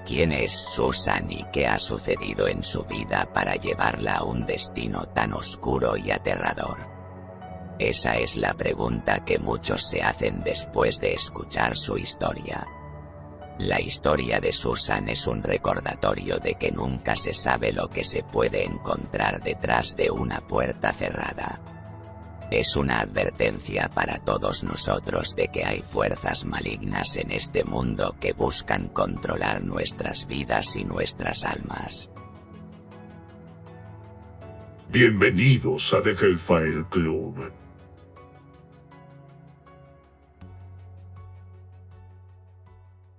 ¿Quién es Susan y qué ha sucedido en su vida para llevarla a un destino tan oscuro y aterrador? Esa es la pregunta que muchos se hacen después de escuchar su historia. La historia de Susan es un recordatorio de que nunca se sabe lo que se puede encontrar detrás de una puerta cerrada. Es una advertencia para todos nosotros de que hay fuerzas malignas en este mundo que buscan controlar nuestras vidas y nuestras almas. Bienvenidos a The Hellfire Club.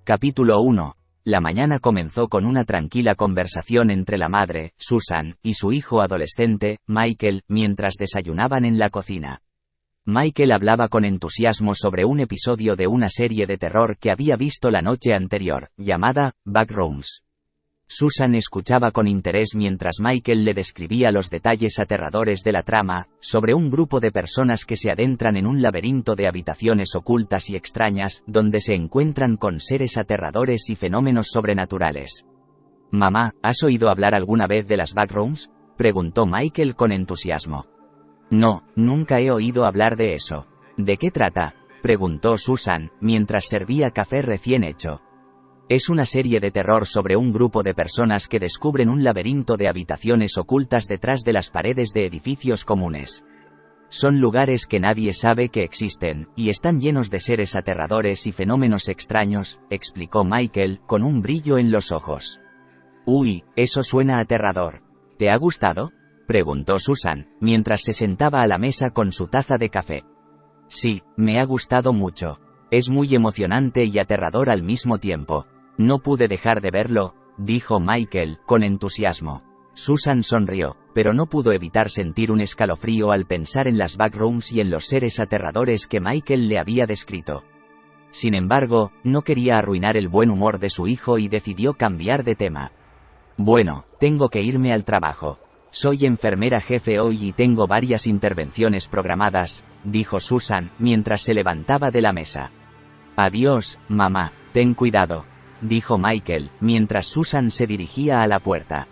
Capítulo 1. La mañana comenzó con una tranquila conversación entre la madre, Susan, y su hijo adolescente, Michael, mientras desayunaban en la cocina. Michael hablaba con entusiasmo sobre un episodio de una serie de terror que había visto la noche anterior, llamada Backrooms. Susan escuchaba con interés mientras Michael le describía los detalles aterradores de la trama, sobre un grupo de personas que se adentran en un laberinto de habitaciones ocultas y extrañas, donde se encuentran con seres aterradores y fenómenos sobrenaturales. «Mamá, ¿has oído hablar alguna vez de las Backrooms?», preguntó Michael con entusiasmo. «No, nunca he oído hablar de eso. ¿De qué trata?», preguntó Susan, mientras servía café recién hecho. Es una serie de terror sobre un grupo de personas que descubren un laberinto de habitaciones ocultas detrás de las paredes de edificios comunes. Son lugares que nadie sabe que existen, y están llenos de seres aterradores y fenómenos extraños, explicó Michael, con un brillo en los ojos. «Uy, eso suena aterrador. ¿Te ha gustado?», preguntó Susan, mientras se sentaba a la mesa con su taza de café. «Sí, me ha gustado mucho. Es muy emocionante y aterrador al mismo tiempo. No pude dejar de verlo», dijo Michael, con entusiasmo. Susan sonrió, pero no pudo evitar sentir un escalofrío al pensar en las Backrooms y en los seres aterradores que Michael le había descrito. Sin embargo, no quería arruinar el buen humor de su hijo y decidió cambiar de tema. «Bueno, tengo que irme al trabajo. Soy enfermera jefe hoy y tengo varias intervenciones programadas», dijo Susan, mientras se levantaba de la mesa. «Adiós, mamá, ten cuidado», dijo Michael, mientras Susan se dirigía a la puerta.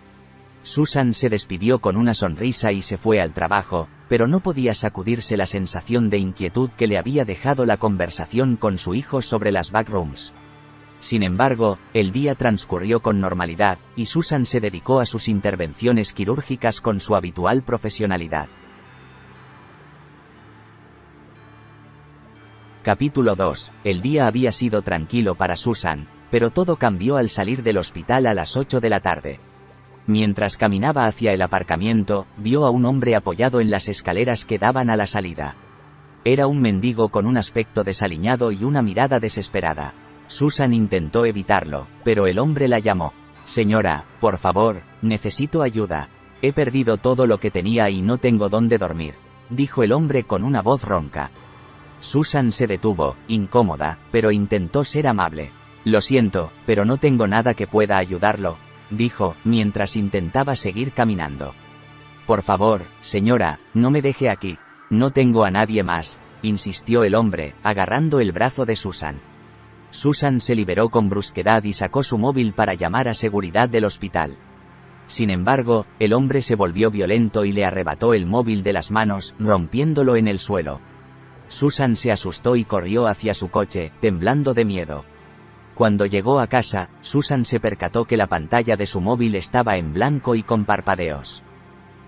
Susan se despidió con una sonrisa y se fue al trabajo, pero no podía sacudirse la sensación de inquietud que le había dejado la conversación con su hijo sobre las Backrooms. Sin embargo, el día transcurrió con normalidad, y Susan se dedicó a sus intervenciones quirúrgicas con su habitual profesionalidad. Capítulo 2. El día había sido tranquilo para Susan, pero todo cambió al salir del hospital a las 8 de la tarde. Mientras caminaba hacia el aparcamiento, vio a un hombre apoyado en las escaleras que daban a la salida. Era un mendigo con un aspecto desaliñado y una mirada desesperada. Susan intentó evitarlo, pero el hombre la llamó. «Señora, por favor, necesito ayuda. He perdido todo lo que tenía y no tengo dónde dormir», dijo el hombre con una voz ronca. Susan se detuvo, incómoda, pero intentó ser amable. «Lo siento, pero no tengo nada que pueda ayudarlo», dijo, mientras intentaba seguir caminando. «Por favor, señora, no me deje aquí. No tengo a nadie más», insistió el hombre, agarrando el brazo de Susan. Susan se liberó con brusquedad y sacó su móvil para llamar a seguridad del hospital. Sin embargo, el hombre se volvió violento y le arrebató el móvil de las manos, rompiéndolo en el suelo. Susan se asustó y corrió hacia su coche, temblando de miedo. Cuando llegó a casa, Susan se percató que la pantalla de su móvil estaba en blanco y con parpadeos.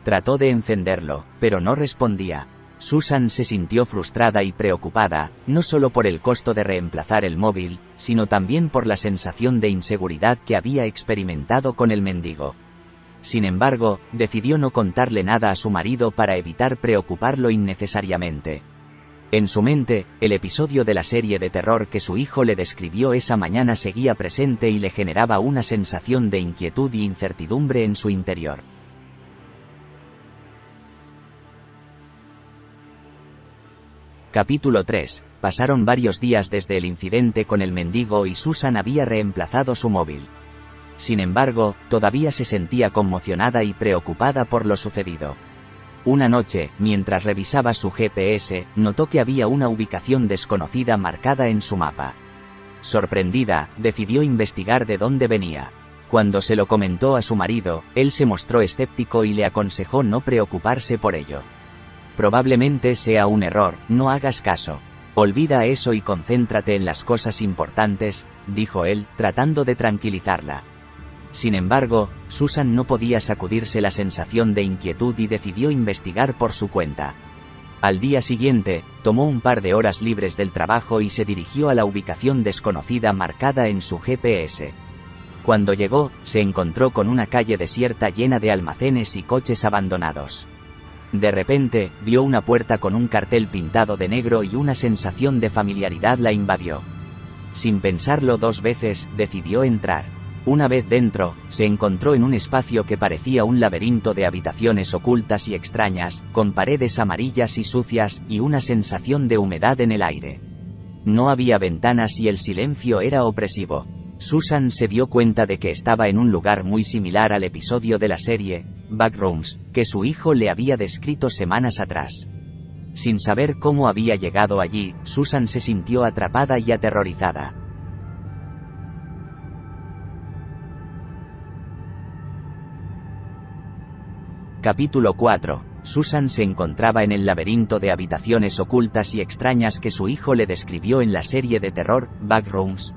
Trató de encenderlo, pero no respondía. Susan se sintió frustrada y preocupada, no solo por el costo de reemplazar el móvil, sino también por la sensación de inseguridad que había experimentado con el mendigo. Sin embargo, decidió no contarle nada a su marido para evitar preocuparlo innecesariamente. En su mente, el episodio de la serie de terror que su hijo le describió esa mañana seguía presente y le generaba una sensación de inquietud y incertidumbre en su interior. Capítulo 3. Pasaron varios días desde el incidente con el mendigo y Susan había reemplazado su móvil. Sin embargo, todavía se sentía conmocionada y preocupada por lo sucedido. Una noche, mientras revisaba su GPS, notó que había una ubicación desconocida marcada en su mapa. Sorprendida, decidió investigar de dónde venía. Cuando se lo comentó a su marido, él se mostró escéptico y le aconsejó no preocuparse por ello. Probablemente sea un error, no hagas caso. Olvida eso y concéntrate en las cosas importantes, dijo él, tratando de tranquilizarla. Sin embargo, Susan no podía sacudirse la sensación de inquietud y decidió investigar por su cuenta. Al día siguiente, tomó un par de horas libres del trabajo y se dirigió a la ubicación desconocida marcada en su GPS. Cuando llegó, se encontró con una calle desierta llena de almacenes y coches abandonados. De repente, vio una puerta con un cartel pintado de negro y una sensación de familiaridad la invadió. Sin pensarlo dos veces, decidió entrar. Una vez dentro, se encontró en un espacio que parecía un laberinto de habitaciones ocultas y extrañas, con paredes amarillas y sucias, y una sensación de humedad en el aire. No había ventanas y el silencio era opresivo. Susan se dio cuenta de que estaba en un lugar muy similar al episodio de la serie, Backrooms, que su hijo le había descrito semanas atrás. Sin saber cómo había llegado allí, Susan se sintió atrapada y aterrorizada. Capítulo 4. Susan se encontraba en el laberinto de habitaciones ocultas y extrañas que su hijo le describió en la serie de terror, Backrooms.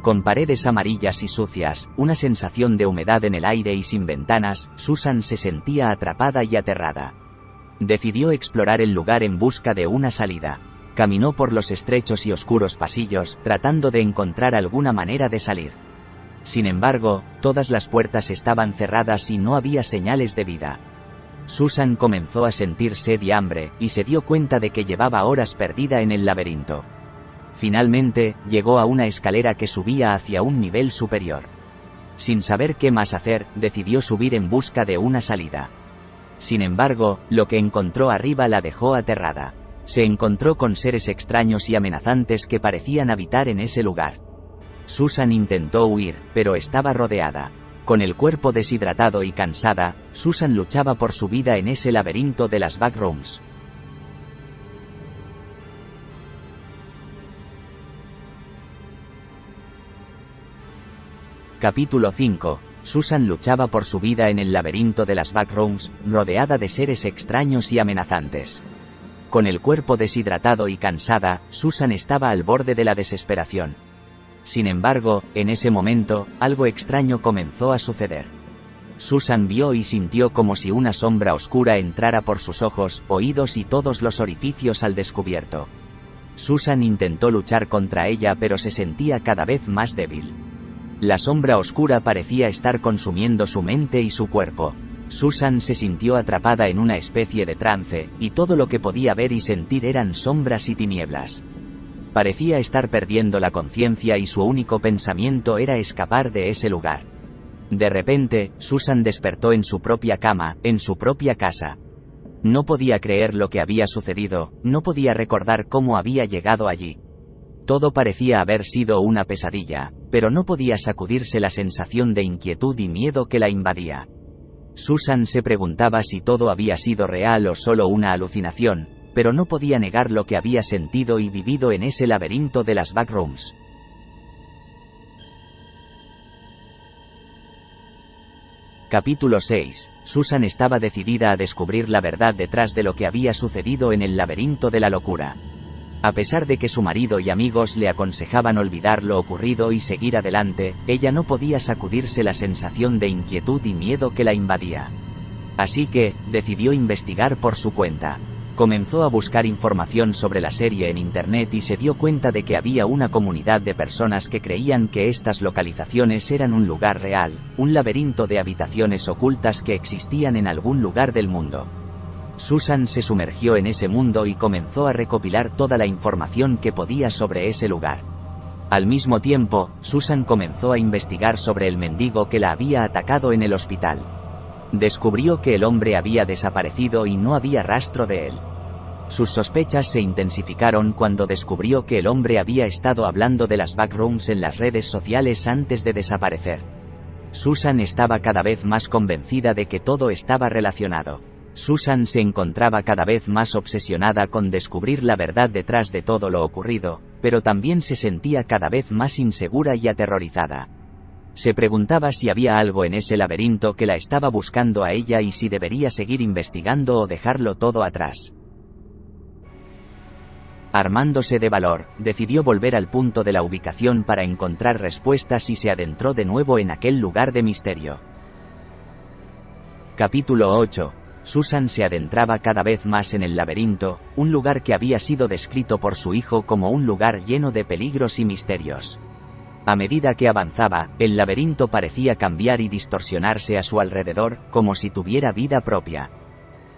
Con paredes amarillas y sucias, una sensación de humedad en el aire y sin ventanas, Susan se sentía atrapada y aterrada. Decidió explorar el lugar en busca de una salida. Caminó por los estrechos y oscuros pasillos, tratando de encontrar alguna manera de salir. Sin embargo, todas las puertas estaban cerradas y no había señales de vida. Susan comenzó a sentir sed y hambre, y se dio cuenta de que llevaba horas perdida en el laberinto. Finalmente, llegó a una escalera que subía hacia un nivel superior. Sin saber qué más hacer, decidió subir en busca de una salida. Sin embargo, lo que encontró arriba la dejó aterrada. Se encontró con seres extraños y amenazantes que parecían habitar en ese lugar. Susan intentó huir, pero estaba rodeada. Con el cuerpo deshidratado y cansada, Susan luchaba por su vida en ese laberinto de las Backrooms. Capítulo 5. Susan luchaba por su vida en el laberinto de las Backrooms, rodeada de seres extraños y amenazantes. Con el cuerpo deshidratado y cansada, Susan estaba al borde de la desesperación. Sin embargo, en ese momento, algo extraño comenzó a suceder. Susan vio y sintió como si una sombra oscura entrara por sus ojos, oídos y todos los orificios al descubierto. Susan intentó luchar contra ella pero se sentía cada vez más débil. La sombra oscura parecía estar consumiendo su mente y su cuerpo. Susan se sintió atrapada en una especie de trance, y todo lo que podía ver y sentir eran sombras y tinieblas. Parecía estar perdiendo la conciencia y su único pensamiento era escapar de ese lugar. De repente, Susan despertó en su propia cama, en su propia casa. No podía creer lo que había sucedido, no podía recordar cómo había llegado allí. Todo parecía haber sido una pesadilla, pero no podía sacudirse la sensación de inquietud y miedo que la invadía. Susan se preguntaba si todo había sido real o solo una alucinación, pero no podía negar lo que había sentido y vivido en ese laberinto de las Backrooms. Capítulo 6. Susan estaba decidida a descubrir la verdad detrás de lo que había sucedido en el laberinto de la locura. A pesar de que su marido y amigos le aconsejaban olvidar lo ocurrido y seguir adelante, ella no podía sacudirse la sensación de inquietud y miedo que la invadía. Así que, decidió investigar por su cuenta. Comenzó a buscar información sobre la serie en internet y se dio cuenta de que había una comunidad de personas que creían que estas localizaciones eran un lugar real, un laberinto de habitaciones ocultas que existían en algún lugar del mundo. Susan se sumergió en ese mundo y comenzó a recopilar toda la información que podía sobre ese lugar. Al mismo tiempo, Susan comenzó a investigar sobre el mendigo que la había atacado en el hospital. Descubrió que el hombre había desaparecido y no había rastro de él. Sus sospechas se intensificaron cuando descubrió que el hombre había estado hablando de las Backrooms en las redes sociales antes de desaparecer. Susan estaba cada vez más convencida de que todo estaba relacionado. Susan se encontraba cada vez más obsesionada con descubrir la verdad detrás de todo lo ocurrido, pero también se sentía cada vez más insegura y aterrorizada. Se preguntaba si había algo en ese laberinto que la estaba buscando a ella y si debería seguir investigando o dejarlo todo atrás. Armándose de valor, decidió volver al punto de la ubicación para encontrar respuestas y se adentró de nuevo en aquel lugar de misterio. Capítulo 8. Susan se adentraba cada vez más en el laberinto, un lugar que había sido descrito por su hijo como un lugar lleno de peligros y misterios. A medida que avanzaba, el laberinto parecía cambiar y distorsionarse a su alrededor, como si tuviera vida propia.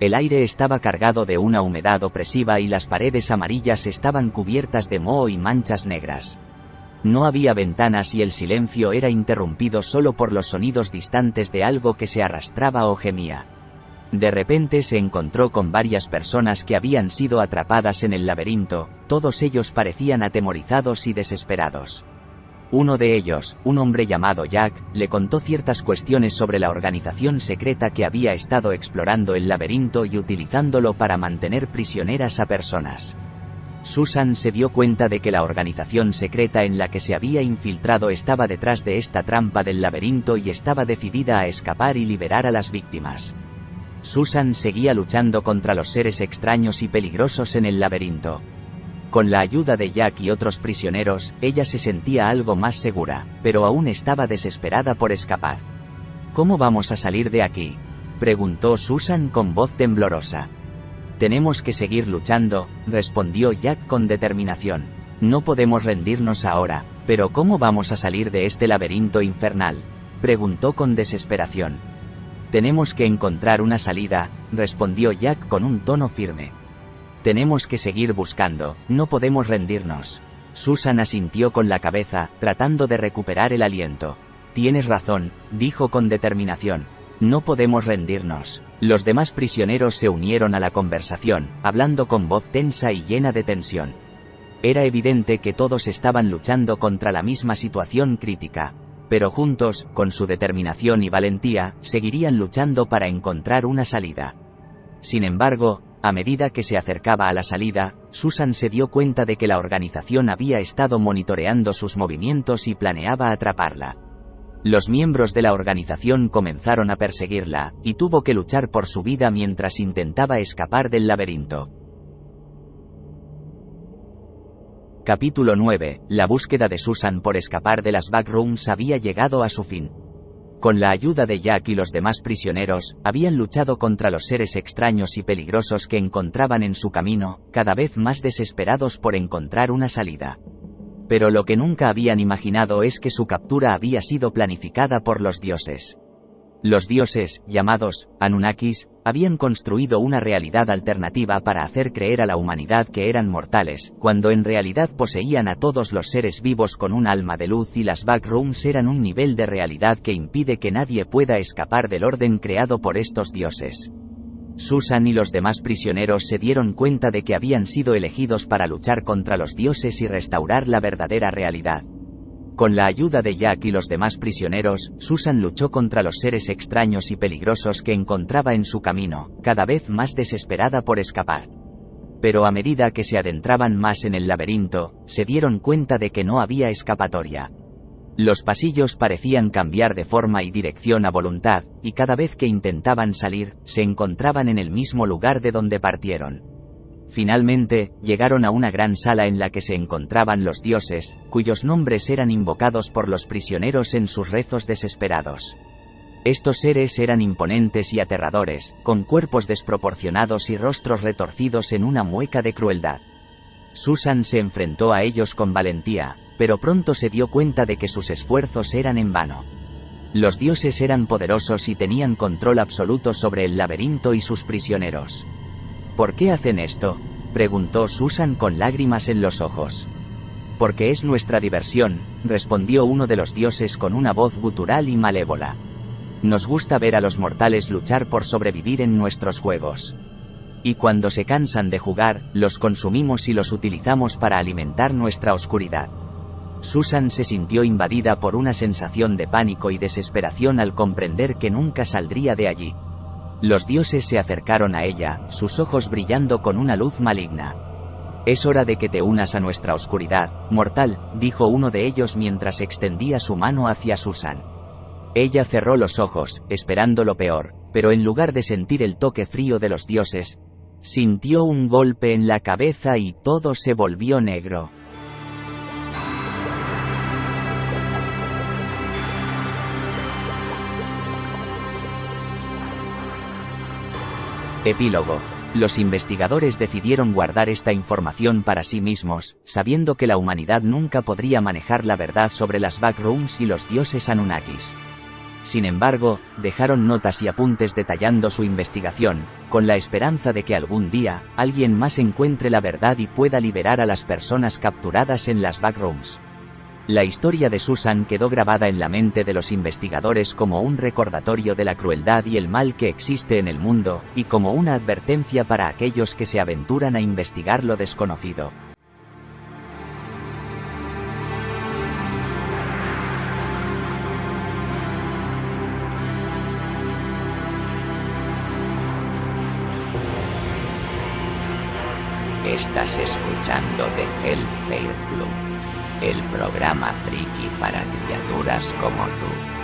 El aire estaba cargado de una humedad opresiva y las paredes amarillas estaban cubiertas de moho y manchas negras. No había ventanas y el silencio era interrumpido solo por los sonidos distantes de algo que se arrastraba o gemía. De repente se encontró con varias personas que habían sido atrapadas en el laberinto, todos ellos parecían atemorizados y desesperados. Uno de ellos, un hombre llamado Jack, le contó ciertas cuestiones sobre la organización secreta que había estado explorando el laberinto y utilizándolo para mantener prisioneras a personas. Susan se dio cuenta de que la organización secreta en la que se había infiltrado estaba detrás de esta trampa del laberinto y estaba decidida a escapar y liberar a las víctimas. Susan seguía luchando contra los seres extraños y peligrosos en el laberinto. Con la ayuda de Jack y otros prisioneros, ella se sentía algo más segura, pero aún estaba desesperada por escapar. ¿Cómo vamos a salir de aquí?, preguntó Susan con voz temblorosa. Tenemos que seguir luchando, respondió Jack con determinación. No podemos rendirnos ahora, pero ¿cómo vamos a salir de este laberinto infernal?, preguntó con desesperación. Tenemos que encontrar una salida, respondió Jack con un tono firme. Tenemos que seguir buscando, no podemos rendirnos. Susan asintió con la cabeza, tratando de recuperar el aliento. Tienes razón, dijo con determinación. No podemos rendirnos. Los demás prisioneros se unieron a la conversación, hablando con voz tensa y llena de tensión. Era evidente que todos estaban luchando contra la misma situación crítica. Pero juntos, con su determinación y valentía, seguirían luchando para encontrar una salida. Sin embargo, a medida que se acercaba a la salida, Susan se dio cuenta de que la organización había estado monitoreando sus movimientos y planeaba atraparla. Los miembros de la organización comenzaron a perseguirla, y tuvo que luchar por su vida mientras intentaba escapar del laberinto. Capítulo 9. La búsqueda de Susan por escapar de las backrooms había llegado a su fin. Con la ayuda de Jack y los demás prisioneros, habían luchado contra los seres extraños y peligrosos que encontraban en su camino, cada vez más desesperados por encontrar una salida. Pero lo que nunca habían imaginado es que su captura había sido planificada por los dioses. Los dioses, llamados Anunnakis, habían construido una realidad alternativa para hacer creer a la humanidad que eran mortales, cuando en realidad poseían a todos los seres vivos con un alma de luz, y las backrooms eran un nivel de realidad que impide que nadie pueda escapar del orden creado por estos dioses. Susan y los demás prisioneros se dieron cuenta de que habían sido elegidos para luchar contra los dioses y restaurar la verdadera realidad. Con la ayuda de Jack y los demás prisioneros, Susan luchó contra los seres extraños y peligrosos que encontraba en su camino, cada vez más desesperada por escapar. Pero a medida que se adentraban más en el laberinto, se dieron cuenta de que no había escapatoria. Los pasillos parecían cambiar de forma y dirección a voluntad, y cada vez que intentaban salir, se encontraban en el mismo lugar de donde partieron. Finalmente, llegaron a una gran sala en la que se encontraban los dioses, cuyos nombres eran invocados por los prisioneros en sus rezos desesperados. Estos seres eran imponentes y aterradores, con cuerpos desproporcionados y rostros retorcidos en una mueca de crueldad. Susan se enfrentó a ellos con valentía, pero pronto se dio cuenta de que sus esfuerzos eran en vano. Los dioses eran poderosos y tenían control absoluto sobre el laberinto y sus prisioneros. ¿Por qué hacen esto?, preguntó Susan con lágrimas en los ojos. Porque es nuestra diversión, respondió uno de los dioses con una voz gutural y malévola. Nos gusta ver a los mortales luchar por sobrevivir en nuestros juegos. Y cuando se cansan de jugar, los consumimos y los utilizamos para alimentar nuestra oscuridad. Susan se sintió invadida por una sensación de pánico y desesperación al comprender que nunca saldría de allí. Los dioses se acercaron a ella, sus ojos brillando con una luz maligna. Es hora de que te unas a nuestra oscuridad, mortal, dijo uno de ellos mientras extendía su mano hacia Susan. Ella cerró los ojos, esperando lo peor, pero en lugar de sentir el toque frío de los dioses, sintió un golpe en la cabeza y todo se volvió negro. Epílogo. Los investigadores decidieron guardar esta información para sí mismos, sabiendo que la humanidad nunca podría manejar la verdad sobre las Backrooms y los dioses Anunnakis. Sin embargo, dejaron notas y apuntes detallando su investigación, con la esperanza de que algún día, alguien más encuentre la verdad y pueda liberar a las personas capturadas en las Backrooms. La historia de Susan quedó grabada en la mente de los investigadores como un recordatorio de la crueldad y el mal que existe en el mundo, y como una advertencia para aquellos que se aventuran a investigar lo desconocido. Estás escuchando The Hellfire Club, el programa friki para criaturas como tú.